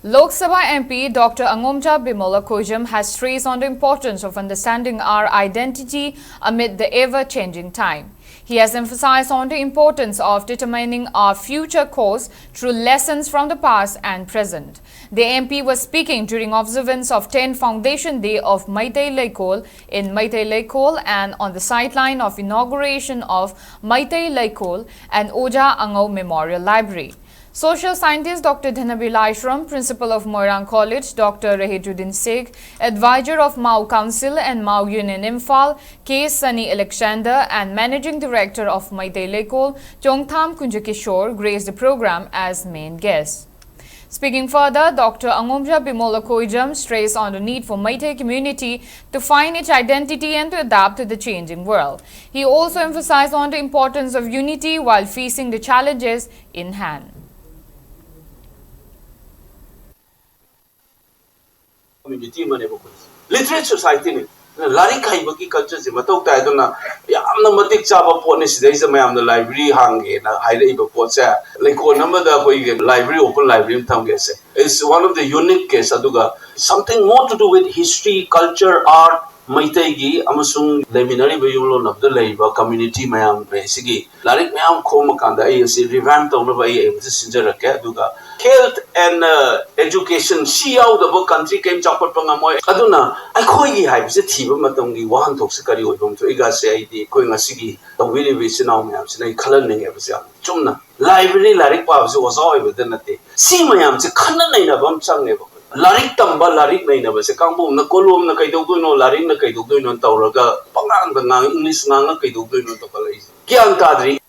Lok Sabha MP Dr. Angomja Bimol has stressed on the importance of understanding our identity amid the ever-changing time. He has emphasized on the importance of determining our future course through lessons from the past and present. The MP was speaking during observance of 10th Foundation Day of Meitei Laikol in Meitei Laikol and on the sideline of inauguration of Meitei Laikol and Oja Angau Memorial Library. Social scientist Dr. Dhanabil Ashram, principal of Moirang College, Dr. Rahejuddin Sheikh, advisor of Mau Council and Mau Union Imphal, K. Sunny Alexander, and managing director of Meitei Laikol, Chongtham Kunjakishore, graced the program as main guests. Speaking further, Dr. Angomja Bimol stressed on the need for Meitei community to find its identity and to adapt to the changing world. He also emphasized on the importance of unity while facing the challenges in hand. Community literate society ne lari khaiba ki culture se matok ta idona yamna matik chaba pone sidai se mayam the library hange na haire iba pot sa like ko number da koi library open library tham ge se is one of the unique case aduga something more to do with history culture art Meitei gi amasung leminari ba yulon of the labor community mayam be sigi larik mayam khoma kanda ai se revamp tawna ba ai sinjara ke aduga health and education see out the country came chapot pangamoy aduna ai khoi gi hai se thiba matam gi wahan thok se kari oibom to iga se ai di khoi ngasi gi tawili bi sinau mayam se nai khalan ning eba se chumna library larik pa se wasoi ba nate si mayam se khana nei na bam chang ne ba larik tamba larik nei na ba se kangbu na kolom na kaidok do no larik na kaidok do no tawraga pangang da ngang english ngang na kaidok do no to kalai kyan tadri